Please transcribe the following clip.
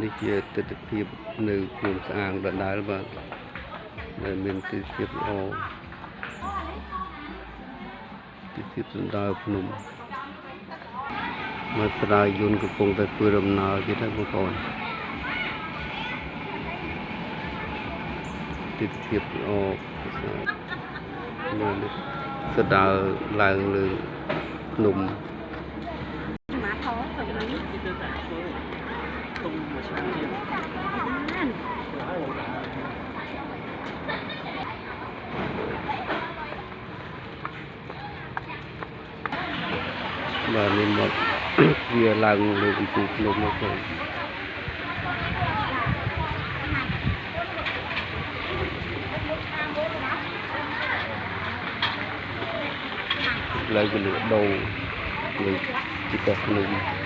នេះជាទស្សនវិជ្ជានៅភ្នំស្អាងដដែលបាទដែលមានទស្សនវិជ្ជាល្អទស្សនវិជ្ជាដដែលភ្នំមកស្រាយយន្តកំពុងតែធ្វើដំណើរទៀតហើយបងប្អូនទស្សនវិជ្ជាល្អនេះស្ដារឡើងលើភ្នំមកថតទៅនេះគឺតែធ្វើទុំមួយឆ្នាំទៀតបាទនេះមកវាឡើងលើកំពូលភ្នំមកបងឡើងទៅលើដូងលើទីកោះភ្នំ